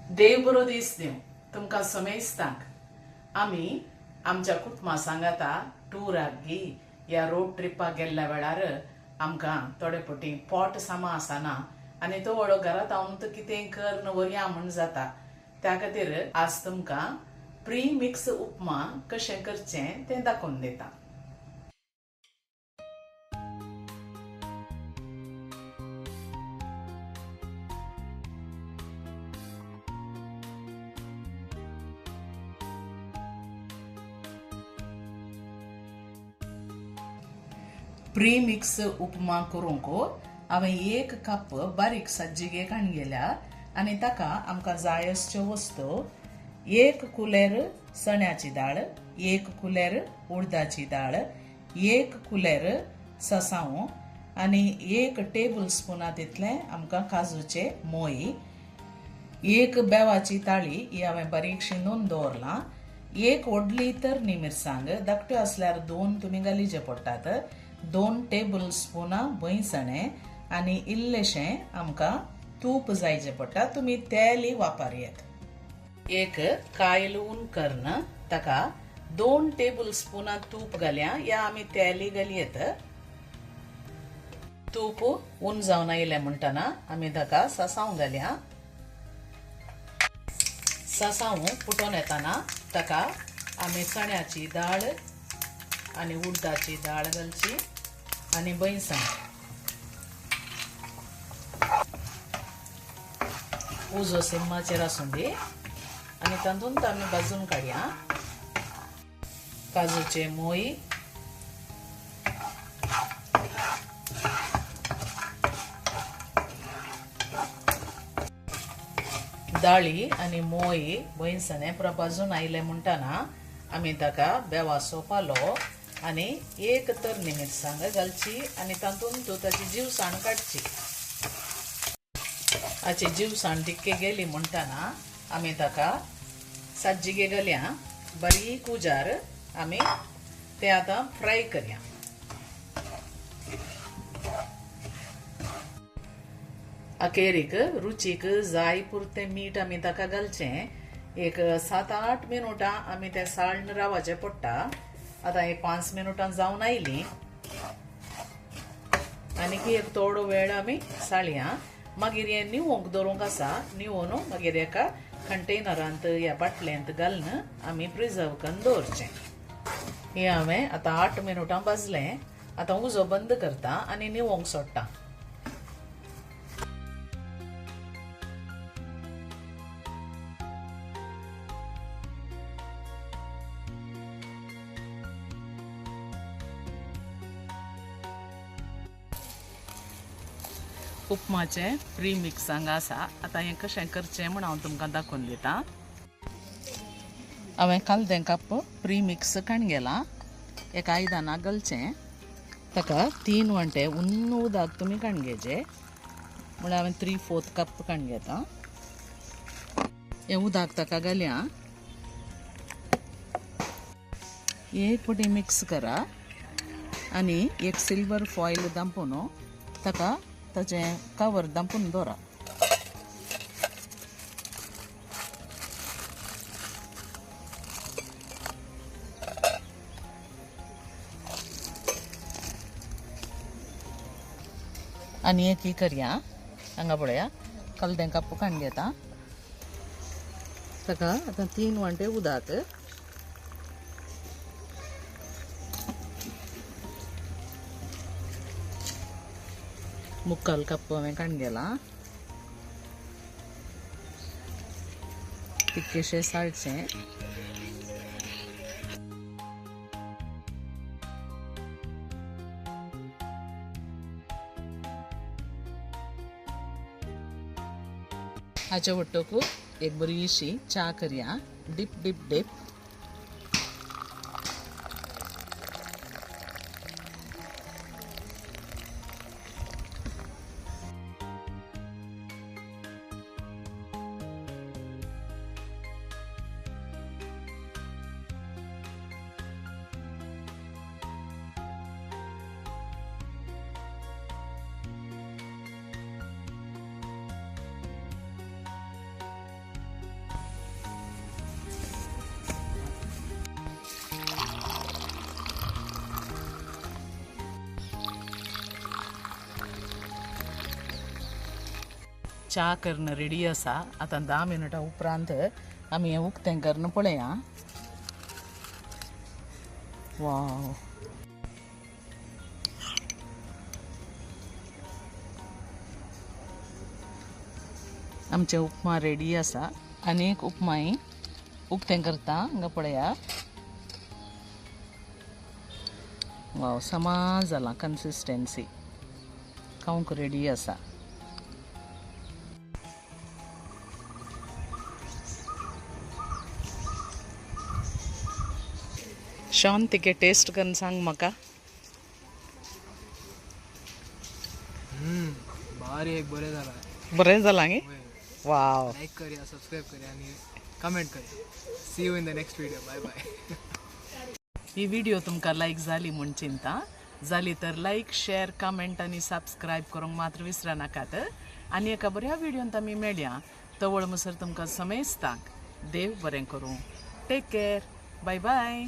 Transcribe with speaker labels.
Speaker 1: देव बरो दीस दिवं तुमकां समेस्तांक आमी आमच्या कुटुंबा सांगाता टुराक गी या रोड ट्रिपाक गेल्ल्या वेळार आमकां थोडे पटी पोट सामा आसना आनी तो व्हडलो घरांत हांव तो कितें कर न वरया म्हण जाता त्या खातीर आज तुमकां प्री मिक्स उपमा कशें करचें तें दाखोवन दिता. प्री मिक्स उपमा करूंक हांवें 1 कप बारीक सज्जिगे काडलेल्या आनी ताका आमकां जाय अश्यो वस्तू 1 कुलेर चण्याची दाळ, 1 कुलेर उडदाची दाळ, 1 कुलेर ससाव आनी 1 टेबल स्पूना तितलें आमकां काजूचे मोई, 1 बेवाची ताळी ही हांवें बारीकशी नोंद दवरलां, 1 व्हडली तरणी मिरसांग धाकट्यो आसल्यार 2 तुमी घालीचे पडटात, 2 टेबल स्पूना भंयसणें आनी इल्लेशें आमकां तूप जायचें पडटा. तुमी तेलय वापरयात. 1 कायल उन कर्ण ताका 2 टेबल स्पूना तूप घालया या आमी तेलय घालयेत. तूप उन जावन आयलें म्हणटना आमी ताका सासांव घालया. सासांव फुटोन येताना ताका आमी चण्याची दाळ आनी उडदाची दाळ घालची आनी भंयसण उजो सिम्माचेर आसूं दी आनी तातूंत आमी भाजून काडया. काजूचे मोई, दाळी आनी मोई भंयसणें पुरो भाजून आयले म्हणटना आमी ताका बेवाचो पालो आनी 1 तरणी मिरसांग घालची आनी तातूंत ताची जीवसाण काडची. हाची जीवसाण तिक्के गेली म्हणटना आमी ताका सज्जिगे घालया. बारीक उजार आमी ते आतां फ्राय करया. अखेरीक रुचीक जाय पुरतें मीठ आमी ताका घालचें. 7-8 मिनटां आमी तें साळन रावचें पडटा. आतां 5 मिनटां जावन आयलीं आनीक थोडो वेळ आमी साळया. मागीर हें निवोंक दवरूंक आसा. निवोवन मागीर एका कंटेनरांत या बाटलेंत घालून आमी प्रिजर्व करून दवरचें. हें हांवें आतां 8 मिनटां भाजलें. आतां उजो बंद करता आनी निवोंक सोडटा. उपमाचें प्री मिक्सांग आसा. आतां हें कशें करचें म्हण हांव तुमकां दाखोवन दितां. हांवें कालदें कप प्री मिक्स काणगेलां. एका आयदनाक घालचें. ताका 3 वंटे उन्न उदक तुमी काणगेचें. म्हळ्यार हांवें 3/4 कप काणगेता. हें उदक ताका घालया. एक पटी मिक्स करा आनी एक सिल्वर फॉयल दांपून ताका ताचें कवर दांपून दवरा. आनी एक करया. हांगा पळया कालदें कप काणगेता. ताका आतां 3 वंटे उदक मुक्काल कप हांवें काणगेलां. तितकेशें साळचें. हाचे वट्टकू एक बरीशी च्या करया. Deep deep deep. च्या करणं रेडी आसा आता 10 मिनटां उपरांत आमी हें उक्तें करणं पळया वाव आमचे उपमा रेडी आसा आनीक उपमाय उक्तें करता हांगा पळया वाव समा जाला कन्सिस्टन्सी खावंक रेडी आसा शॉन तिके टेस्ट करून सांग म्हाका
Speaker 2: भारी एक बरें जाला
Speaker 1: बरें जालां गे वाव
Speaker 2: लाईक करूया सबस्क्राईब करूया आणि कमेंट करूया see you in the next video bye bye
Speaker 1: ही व्हिडिओ तुमकां लायक जाली म्हूण चिंता जाली तर लायक शेअर कमेंट आनी सबस्क्रायब करूंक मात्र विसरा नाकात आनी एका बऱ्या व्हिडिओंत आमी मेळया तवळ म्हणसर तुमकां समेस्ताक देव बरें करूं टेक केअर बाय बाय